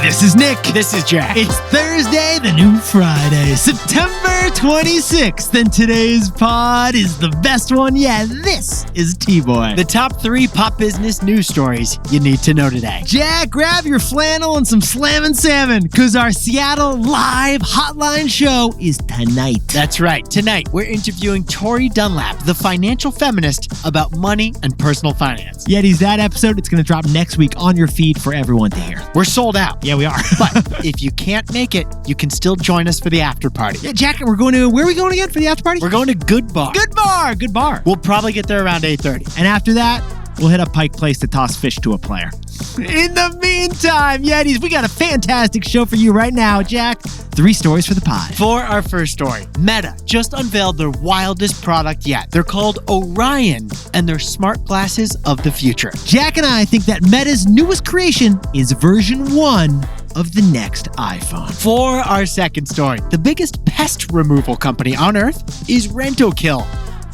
This is Nick. This is Jack. It's Thursday, the new Friday, September 26th, and today's pod is the best one yet. This is TBOY. The top 3 pop business news stories you need to know today. Jack, grab your flannel and some slammin' salmon, because our Seattle live hotline show is tonight. That's right. Tonight, we're interviewing Tori Dunlap, the financial feminist, about money and personal finance. Yetis, that episode, it's going to drop next week on your feed for everyone to hear. We're sold out. Yeah, we are. But if you can't make it, you can still join us for the after party. Yeah, Jack, where are we going again for the after party? We're going to Good Bar. Good bar. We'll probably get there around 8:30. And after that, we'll hit up Pike Place to toss fish to a player. In the meantime, Yetis, we got a fantastic show for you right now, Jack. 3 stories for the pod. For our first story, Meta just unveiled their wildest product yet. They're called Orion, and they're smart glasses of the future. Jack and I think that Meta's newest creation is version 1 of the next iPhone. For our second story, the biggest pest removal company on Earth is Rentokil.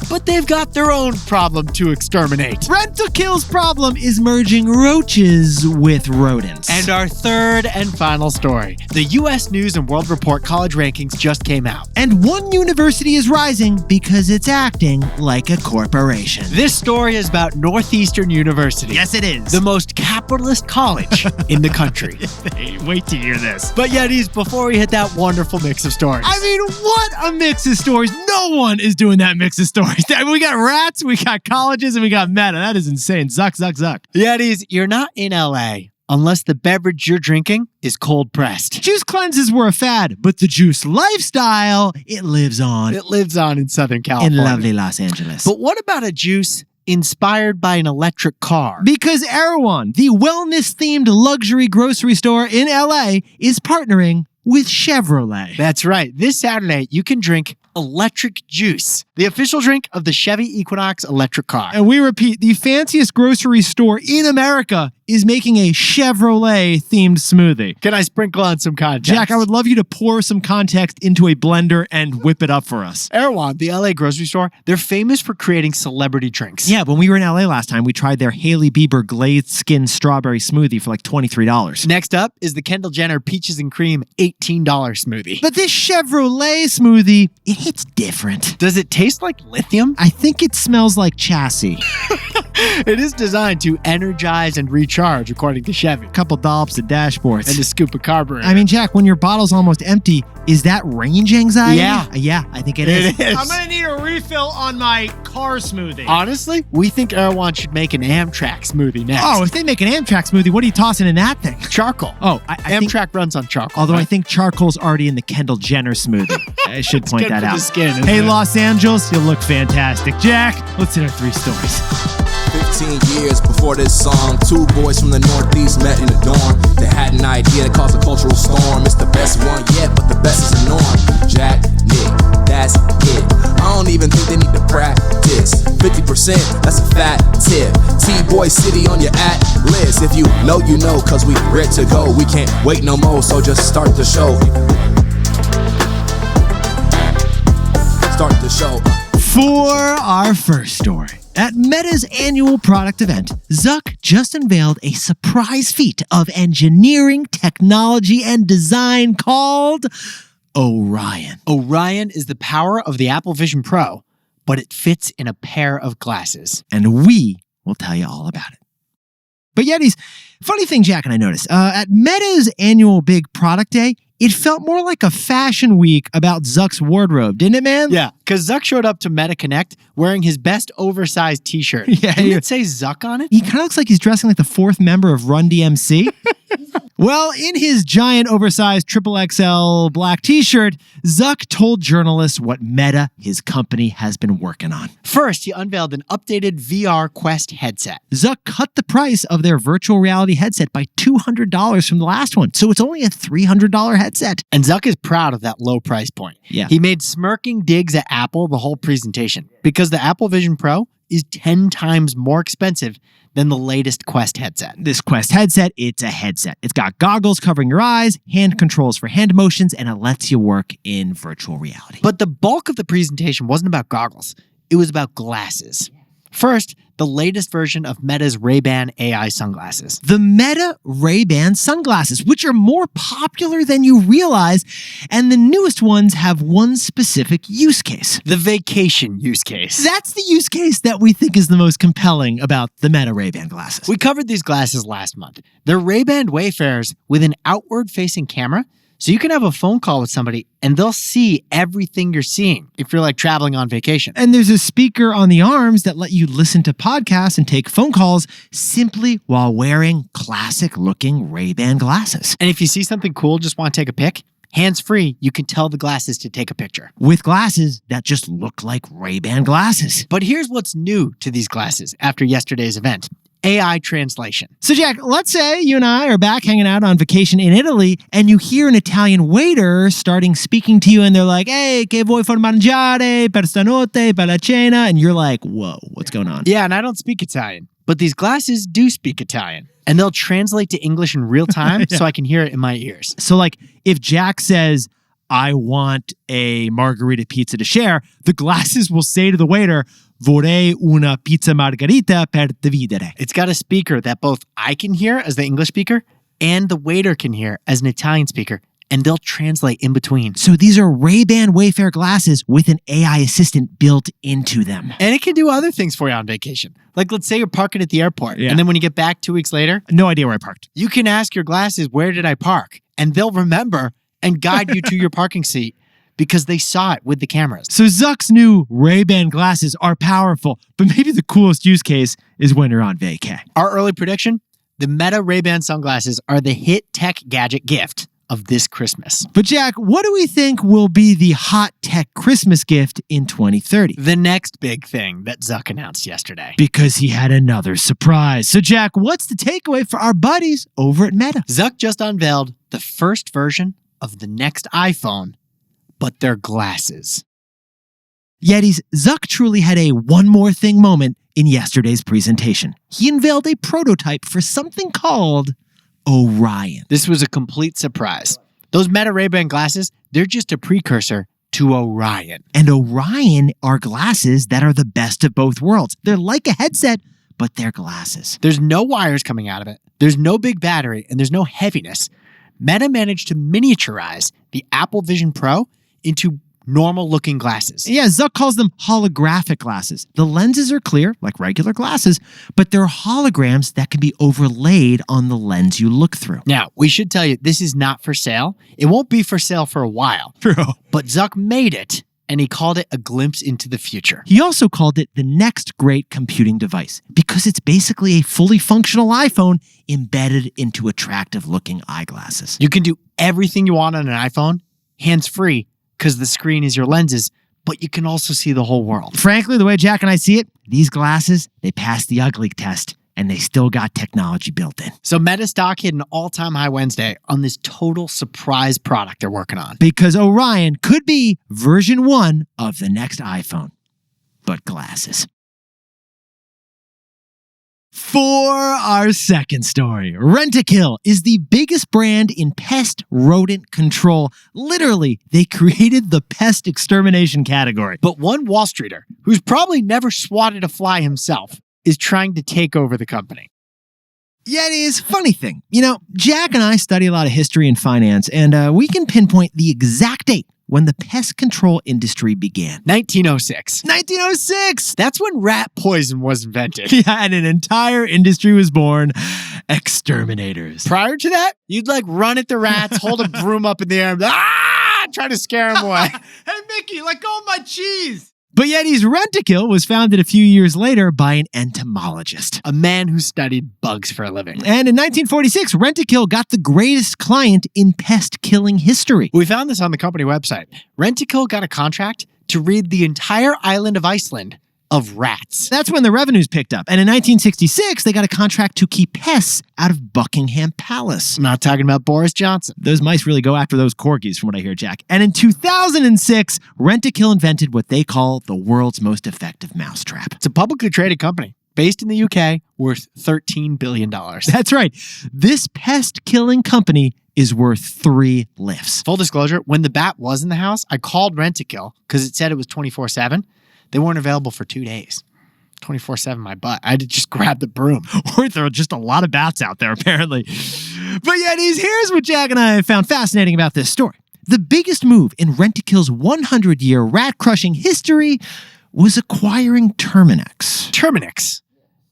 But they've got their own problem to exterminate. Rentokil's problem is merging roaches with rodents. And our third and final story. The U.S. News and World Report college rankings just came out. And one university is rising because it's acting like a corporation. This story is about Northeastern University. Yes, it is. The most capitalist college in the country. Hey, wait to hear this. But Yetis, before we hit that wonderful mix of stories. I mean, what a mix of stories. No one is doing that mix of stories. We got rats, we got colleges, and we got Meta. That is insane. Zuck. Yetis, you're not in LA unless the beverage you're drinking is cold pressed. Juice cleanses were a fad, but the juice lifestyle, it lives on. It lives on in Southern California. In lovely Los Angeles. But what about a juice inspired by an electric car? Because Erewhon, the wellness-themed luxury grocery store in LA, is partnering with Chevrolet. That's right. This Saturday, you can drink electric juice, the official drink of the Chevy Equinox electric car. And we repeat, the fanciest grocery store in America is making a Chevrolet-themed smoothie. Can I sprinkle on some context? Jack, I would love you to pour some context into a blender and whip it up for us. Erewhon, the LA grocery store, they're famous for creating celebrity drinks. Yeah, when we were in LA last time, we tried their Hailey Bieber glazed skin strawberry smoothie for like $23. Next up is the Kendall Jenner Peaches and Cream $18 smoothie. But this Chevrolet smoothie, it hits different. Does it taste like lithium? I think it smells like chassis. It is designed to energize and recharge, according to Chevy. A couple dollops of dashboards. And a scoop of carburetor. I mean, Jack, when your bottle's almost empty, is that range anxiety? Yeah. Yeah, I think it is. It is. I'm going to need a refill on my car smoothie. Honestly, we think Erewhon should make an Amtrak smoothie next. Oh, if they make an Amtrak smoothie, what are you tossing in that thing? Charcoal. Oh, I Amtrak think, runs on charcoal. although I think charcoal's already in the Kendall Jenner smoothie. I should point good that for out. the skin, isn't Hey, it? Los Angeles, you look fantastic. Jack, let's hit our 3 stories. 15 years before this song, 2 boys from the Northeast met in the dorm. They had an idea that caused a cultural storm. It's the best one yet, but the best is the norm. Jack, Nick, that's it. I don't even think they need to practice. 50%, that's a fat tip. TBOY City on your list. If you know, you know, cause we ready to go. We can't wait no more, so just start the show. Start the show. For our first story, at Meta's annual product event, Zuck just unveiled a surprise feat of engineering, technology, and design called Orion. Orion is the power of the Apple Vision Pro, but it fits in a pair of glasses. And we will tell you all about it. But Yetis, funny thing Jack and I noticed, at Meta's annual big product day, it felt more like a fashion week about Zuck's wardrobe, didn't it, man? Yeah, because Zuck showed up to Meta Connect wearing his best oversized t-shirt. Yeah, Didn't it say Zuck on it? He kind of looks like he's dressing like the 4th member of Run DMC. Well, in his giant oversized XXL black t-shirt, Zuck told journalists what Meta, his company, has been working on. First, he unveiled an updated VR Quest headset. Zuck cut the price of their virtual reality headset by $200 from the last one, so it's only a $300 headset. And Zuck is proud of that low price point. Yeah. He made smirking digs at Apple the whole presentation because the Apple Vision Pro is 10 times more expensive than the latest Quest headset. This Quest headset, it's a headset. It's got goggles covering your eyes, hand controls for hand motions, and it lets you work in virtual reality. But the bulk of the presentation wasn't about goggles. It was about glasses. First, the latest version of Meta's Ray-Ban AI sunglasses. The Meta Ray-Ban sunglasses, which are more popular than you realize, and the newest ones have one specific use case. The vacation use case. That's the use case that we think is the most compelling about the Meta Ray-Ban glasses. We covered these glasses last month. They're Ray-Ban Wayfarers with an outward-facing camera, so you can have a phone call with somebody and they'll see everything you're seeing if you're like traveling on vacation. And there's a speaker on the arms that let you listen to podcasts and take phone calls simply while wearing classic-looking Ray-Ban glasses. And if you see something cool, just want to take a pic, hands-free, you can tell the glasses to take a picture. With glasses that just look like Ray-Ban glasses. But here's what's new to these glasses after yesterday's event. AI translation. So Jack, let's say you and I are back hanging out on vacation in Italy and you hear an Italian waiter starting speaking to you and they're like, hey, che vuoi for mangiare, per stanotte, per la cena? And you're like, whoa, what's going on? Yeah, and I don't speak Italian, but these glasses do speak Italian. And they'll translate to English in real time so I can hear it in my ears. So like if Jack says, I want a margarita pizza to share, the glasses will say to the waiter, vorrei una pizza margarita per dividere. It's got a speaker that both I can hear as the English speaker and the waiter can hear as an Italian speaker, and they'll translate in between. So these are Ray-Ban Wayfair glasses with an AI assistant built into them. And it can do other things for you on vacation. Like let's say you're parking at the airport, and then when you get back 2 weeks later, no idea where I parked. You can ask your glasses, where did I park? And they'll remember and guide you to your parking seat because they saw it with the cameras. So Zuck's new Ray-Ban glasses are powerful, but maybe the coolest use case is when you're on vacay. Our early prediction, the Meta Ray-Ban sunglasses are the hit tech gadget gift of this Christmas. But Jack, what do we think will be the hot tech Christmas gift in 2030? The next big thing that Zuck announced yesterday. Because he had another surprise. So Jack, what's the takeaway for our buddies over at Meta? Zuck just unveiled the first version of the next iPhone, but they're glasses. Yetis, Zuck truly had a one more thing moment in yesterday's presentation. He unveiled a prototype for something called Orion. This was a complete surprise. Those Meta Ray-Ban glasses, they're just a precursor to Orion. And Orion are glasses that are the best of both worlds. They're like a headset, but they're glasses. There's no wires coming out of it. There's no big battery, and there's no heaviness. Meta managed to miniaturize the Apple Vision Pro into normal-looking glasses. Yeah, Zuck calls them holographic glasses. The lenses are clear, like regular glasses, but they're holograms that can be overlaid on the lens you look through. Now, we should tell you, this is not for sale. It won't be for sale for a while. But Zuck made it, and he called it a glimpse into the future. He also called it the next great computing device because it's basically a fully functional iPhone embedded into attractive-looking eyeglasses. You can do everything you want on an iPhone, hands-free, because the screen is your lenses, but you can also see the whole world. Frankly, the way Jack and I see it, these glasses, they passed the ugly test, and they still got technology built in. So Meta stock hit an all-time high Wednesday on this total surprise product they're working on. Because Orion could be version 1 of the next iPhone, but glasses. For our second story, Rentokil is the biggest brand in pest rodent control. Literally, they created the pest extermination category. But one Wall Streeter, who's probably never swatted a fly himself, is trying to take over the company. Yetis, funny thing. You know, Jack and I study a lot of history and finance, and we can pinpoint the exact date when the pest control industry began. 1906. 1906! That's when rat poison was invented. Yeah, and an entire industry was born. Exterminators. Prior to that, you'd like run at the rats, hold a broom up in the air, and try to scare them away. Hey, Mickey, let go of my cheese! But Yetis, Rentokil was founded a few years later by an entomologist. A man who studied bugs for a living. And in 1946, Rentokil got the greatest client in pest killing history. We found this on the company website. Rentokil got a contract to rid the entire island of Iceland of rats. That's when the revenues picked up. And in 1966, they got a contract to keep pests out of Buckingham Palace. I'm not talking about Boris Johnson. Those mice really go after those corgis, from what I hear, Jack. And in 2006, Rentokil invented what they call the world's most effective mousetrap. It's a publicly traded company based in the UK, worth $13 billion. That's right. This pest-killing company is worth 3 lifts. Full disclosure, when the bat was in the house, I called Rentokil because it said it was 24/7. They weren't available for 2 days. 24/7 my butt. I had to just grab the broom. Or there are just a lot of bats out there, apparently. But Yetis, here's what Jack and I found fascinating about this story. The biggest move in Rentokil's 100-year rat-crushing history was acquiring Terminix. Terminix.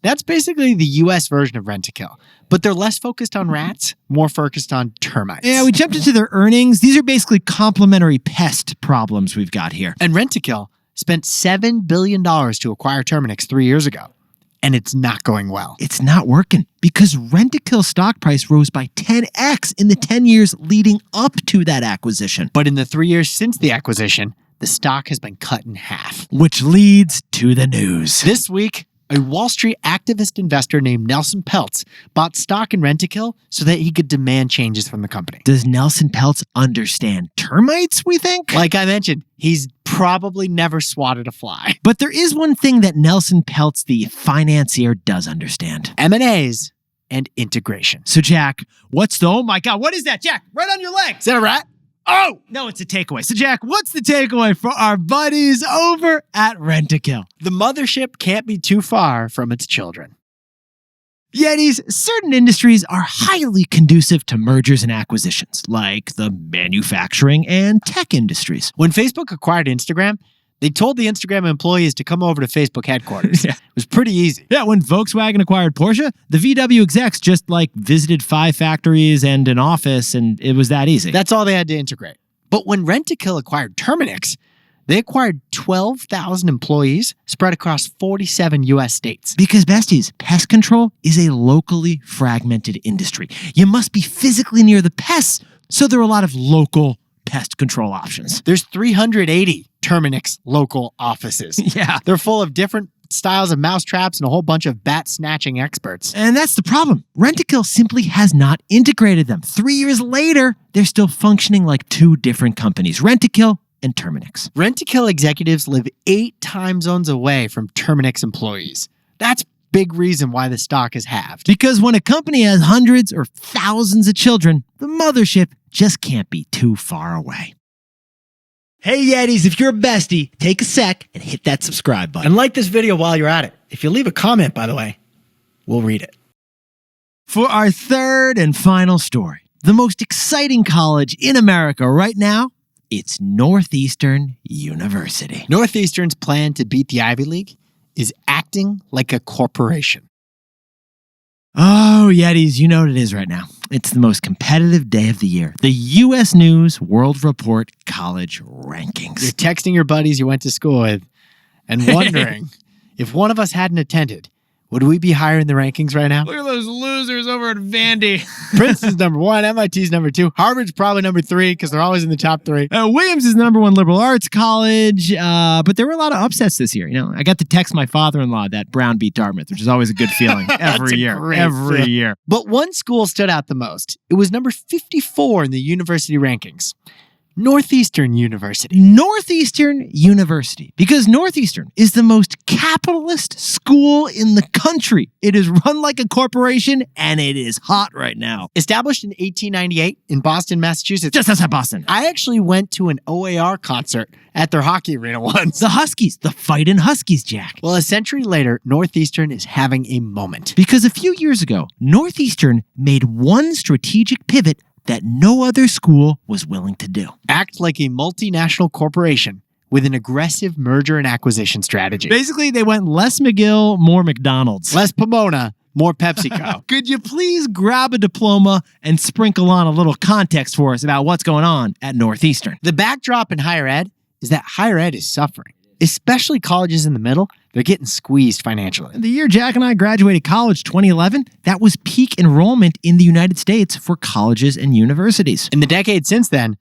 That's basically the U.S. version of Rentokil, but they're less focused on rats, more focused on termites. Yeah, we jumped into their earnings. These are basically complementary pest problems we've got here. And Rentokil spent $7 billion to acquire Terminix 3 years ago, and it's not going well. It's not working because Rentokil's stock price rose by 10x in the 10 years leading up to that acquisition. But in the 3 years since the acquisition, the stock has been cut in half. Which leads to the news. This week, a Wall Street activist investor named Nelson Peltz bought stock in Rentokil so that he could demand changes from the company. Does Nelson Peltz understand termites, we think? Like I mentioned, he's probably never swatted a fly. But there is one thing that Nelson Peltz, the financier, does understand. M&As and integration. So, Jack, oh my God, what is that, Jack? Right on your leg. Is that a rat? Oh, no, it's a takeaway. So, Jack, what's the takeaway for our buddies over at Rentokil? The mothership can't be too far from its children. Yetis, certain industries are highly conducive to mergers and acquisitions, like the manufacturing and tech industries. When Facebook acquired Instagram, they told the Instagram employees to come over to Facebook headquarters. Yeah. It was pretty easy. Yeah, when Volkswagen acquired Porsche, the VW execs just visited 5 factories and an office, and it was that easy. That's all they had to integrate. But when Rentokil acquired Terminix, they acquired 12,000 employees spread across 47 U.S. states. Because, besties, pest control is a locally fragmented industry. You must be physically near the pests, so there are a lot of local pest control options. There's 380 Terminix local offices. Yeah. They're full of different styles of mouse traps and a whole bunch of bat-snatching experts. And that's the problem. Rentokil simply has not integrated them. 3 years later, they're still functioning like 2 different companies, Rentokil and Terminix. Rentokil executives live 8 time zones away from Terminix employees. That's big reason why the stock is halved. Because when a company has hundreds or thousands of children, the mothership just can't be too far away. Hey Yetis, if you're a bestie, take a sec and hit that subscribe button. And like this video while you're at it. If you leave a comment, by the way, we'll read it. For our third and final story, the most exciting college in America right now, it's Northeastern University. Northeastern's plan to beat the Ivy League is acting like a corporation. Oh, Yetis, you know what it is right now. It's the most competitive day of the year. The U.S. News World Report College Rankings. You're texting your buddies you went to school with and wondering if one of us hadn't attended, would we be higher in the rankings right now? Look at those losers over at Vandy. Princeton's number 1, MIT's number 2, Harvard's probably number 3 because they're always in the top 3. Williams is number 1 liberal arts college, but there were a lot of upsets this year. You know, I got to text my father-in-law that Brown beat Dartmouth, which is always a good feeling every year. But one school stood out the most. It was number 54 in the university rankings. Northeastern University. Northeastern University. Because Northeastern is the most capitalist school in the country. It is run like a corporation, and it is hot right now. Established in 1898 in Boston, Massachusetts. Just outside Boston. I actually went to an OAR concert at their hockey arena once. The Huskies. The fightin' Huskies, Jack. Well, a century later, Northeastern is having a moment. Because a few years ago, Northeastern made one strategic pivot that no other school was willing to do. Act like a multinational corporation with an aggressive merger and acquisition strategy. Basically, they went less McGill, more McDonald's. Less Pomona, more PepsiCo. Could you please grab a diploma and sprinkle on a little context for us about what's going on at Northeastern? The backdrop in higher ed is that higher ed is suffering, especially colleges in the middle. They're getting squeezed financially. The year Jack and I graduated college, 2011, that was peak enrollment in the United States for colleges and universities. In the decade since then,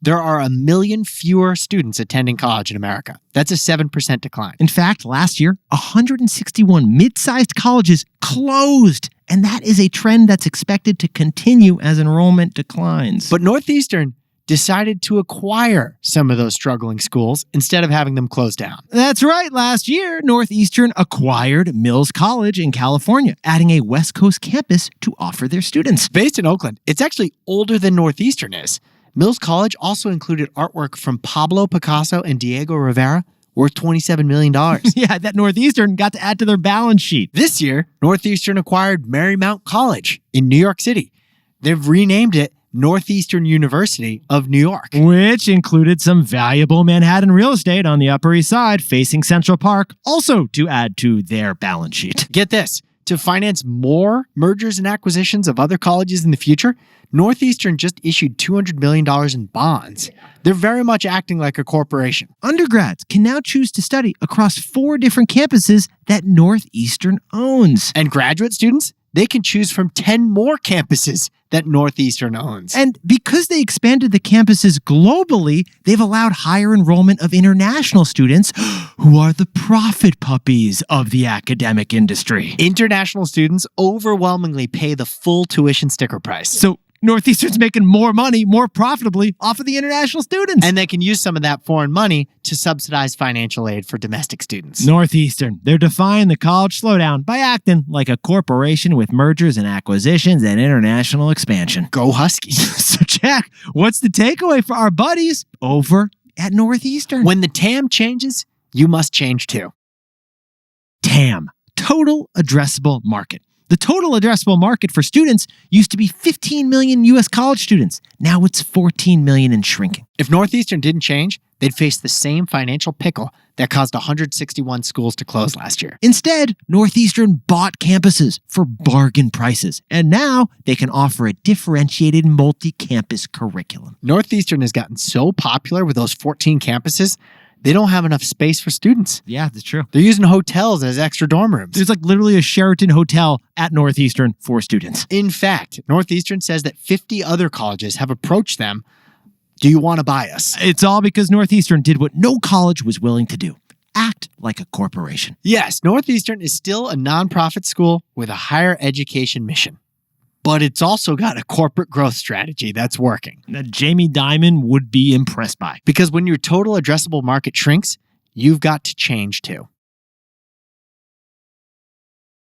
there are 1 million fewer students attending college in America. That's a 7% decline. In fact, last year, 161 mid-sized colleges closed, and that is a trend that's expected to continue as enrollment declines. But Northeastern decided to acquire some of those struggling schools instead of having them closed down. That's right. Last year, Northeastern acquired Mills College in California, adding a West Coast campus to offer their students. Based in Oakland, it's actually older than Northeastern is. Mills College also included artwork from Pablo Picasso and Diego Rivera, worth $27 million. Yeah, that Northeastern got to add to their balance sheet. This year, Northeastern acquired Marymount College in New York City. They've renamed it Northeastern University of New York. Which included some valuable Manhattan real estate on the Upper East Side facing Central Park, also to add to their balance sheet. Get this. To finance more mergers and acquisitions of other colleges in the future, Northeastern just issued $200 million in bonds. They're very much acting like a corporation. Undergrads can now choose to study across 4 different campuses that Northeastern owns. And graduate students, they can choose from 10 more campuses that Northeastern owns. And because they expanded the campuses globally, they've allowed higher enrollment of international students who are the profit puppies of the academic industry. International students overwhelmingly pay the full tuition sticker price. So Northeastern's making more money, more profitably off of the international students. And they can use some of that foreign money to subsidize financial aid for domestic students. Northeastern, they're defying the college slowdown by acting like a corporation with mergers and acquisitions and international expansion. Go Huskies. So Jack, what's the takeaway for our buddies over at Northeastern? When the TAM changes, you must change too. TAM, Total Addressable Market. The total addressable market for students used to be 15 million U.S. college students. Now it's 14 million and shrinking. If Northeastern didn't change, they'd face the same financial pickle that caused 161 schools to close last year. Instead, Northeastern bought campuses for bargain prices, and now they can offer a differentiated multi-campus curriculum. Northeastern has gotten so popular with those 14 campuses, they don't have enough space for students. Yeah, that's true. They're using hotels as extra dorm rooms. There's like literally a Sheraton hotel at Northeastern for students. In fact, Northeastern says that 50 other colleges have approached them. Do you want to buy us? It's all because Northeastern did what no college was willing to do. Act like a corporation. Yes, Northeastern is still a nonprofit school with a higher education mission. But it's also got a corporate growth strategy that's working. That Jamie Dimon would be impressed by. Because when your total addressable market shrinks, you've got to change too.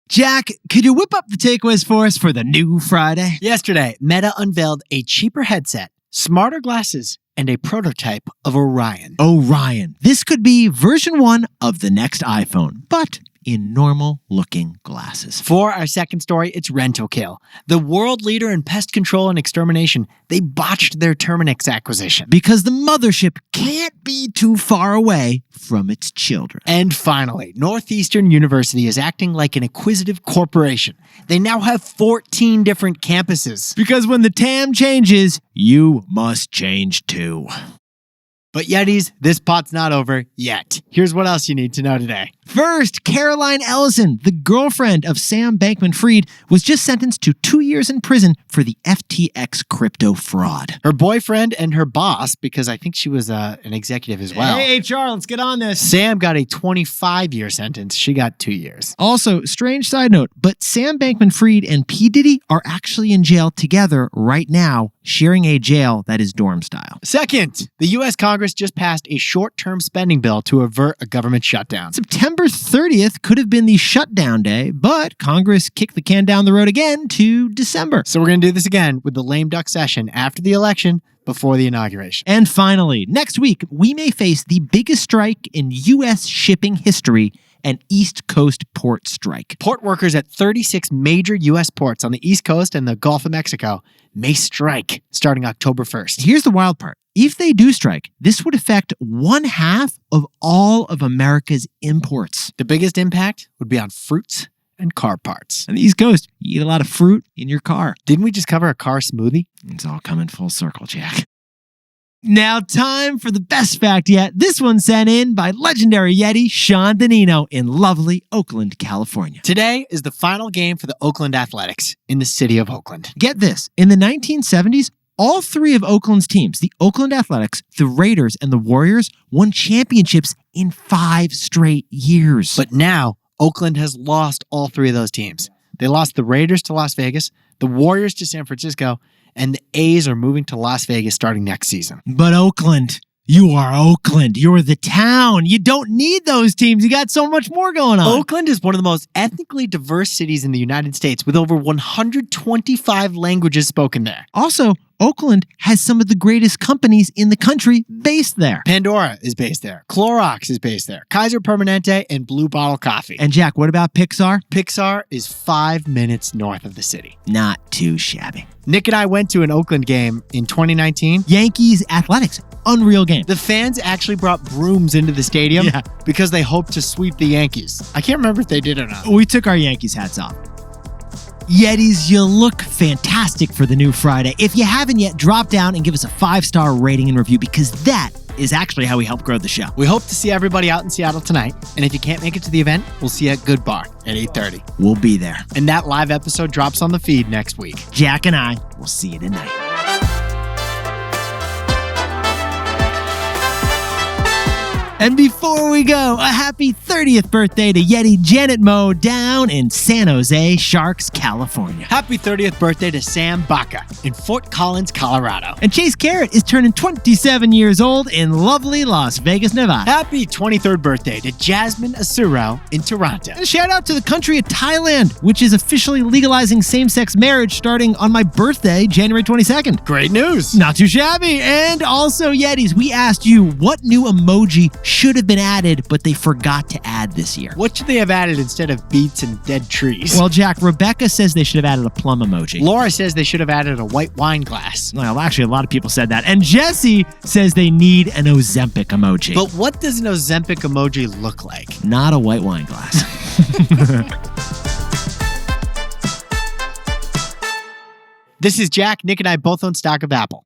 Jack, could you whip up the takeaways for us for the new Friday? Yesterday, Meta unveiled a cheaper headset, smarter glasses, and a prototype of Orion. Orion. This could be version 1 of the next iPhone, but in normal-looking glasses. For our second story, it's Rentokil. The world leader in pest control and extermination, they botched their Terminix acquisition. Because the mothership can't be too far away from its children. And finally, Northeastern University is acting like an acquisitive corporation. They now have 14 different campuses. Because when the TAM changes, you must change too. But Yetis, this pot's not over yet. Here's what else you need to know today. First, Caroline Ellison, the girlfriend of Sam Bankman-Fried, was just sentenced to 2 years in prison for the FTX crypto fraud. Her boyfriend and her boss, because I think she was an executive as well. Hey, HR, let's get on this. Sam got a 25-year sentence. She got 2 years. Also, strange side note, but Sam Bankman-Fried and P. Diddy are actually in jail together right now, sharing a jail that is dorm style. Second, the U.S. Congress just passed a short-term spending bill to avert a government shutdown. September 30th could have been the shutdown day, but Congress kicked the can down the road again to December. So we're going to do this again with the lame duck session after the election, before the inauguration. And finally, next week, we may face the biggest strike in U.S. shipping history, an East Coast port strike. Port workers at 36 major U.S. ports on the East Coast and the Gulf of Mexico may strike starting October 1st. Here's the wild part. If they do strike, this would affect 1/2 of all of America's imports. The biggest impact would be on fruits and car parts. On the East Coast, you eat a lot of fruit in your car. Didn't we just cover a car smoothie? It's all coming full circle, Jack. Now time for the best fact yet. This one sent in by legendary Yeti Sean Danino in lovely Oakland, California. Today is the final game for the Oakland Athletics in the city of Oakland. Get this. In the 1970s, all 3 of Oakland's teams, the Oakland Athletics, the Raiders, and the Warriors, won championships in 5 straight years. But now, Oakland has lost all 3 of those teams. They lost the Raiders to Las Vegas, the Warriors to San Francisco, and the A's are moving to Las Vegas starting next season. But Oakland, you are Oakland. You're the town. You don't need those teams. You got so much more going on. Oakland is one of the most ethnically diverse cities in the United States with over 125 languages spoken there. Also, Oakland has some of the greatest companies in the country based there. Pandora is based there. Clorox is based there. Kaiser Permanente and Blue Bottle Coffee. And Jack, what about Pixar? Pixar is 5 minutes north of the city. Not too shabby. Nick and I went to an Oakland game in 2019. Yankees Athletics. Unreal game. The fans actually brought brooms into the stadium because they hoped to sweep the Yankees. I can't remember if they did or not. We took our Yankees hats off. Yetis, you look fantastic for the new Friday. If you haven't yet, drop down and give us a 5-star rating and review because that is actually how we help grow the show. We hope to see everybody out in Seattle tonight. And if you can't make it to the event, we'll see you at Good Bar at 8:30. We'll be there. And that live episode drops on the feed next week. Jack and I will see you tonight. And before we go, a happy 30th birthday to Yeti Janet Moe down in San Jose Sharks, California. Happy 30th birthday to Sam Baca in Fort Collins, Colorado. And Chase Carrot is turning 27 years old in lovely Las Vegas, Nevada. Happy 23rd birthday to Jasmine Asuro in Toronto. And shout out to the country of Thailand, which is officially legalizing same-sex marriage starting on my birthday, January 22nd. Great news. Not too shabby. And also, Yetis, we asked you what new emoji should have been added, but they forgot to add this year. What should they have added instead of beets and dead trees? Well, Jack, Rebecca says they should have added a plum emoji. Laura says they should have added a white wine glass. Well, actually, a lot of people said that. And Jesse says they need an Ozempic emoji. But what does an Ozempic emoji look like? Not a white wine glass. This is Jack. Nick and I both own stock of Apple.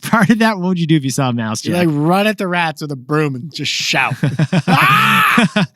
Prior to that, what would you do if you saw a mouse, Jack? You run at the rats with a broom and just shout. Ah!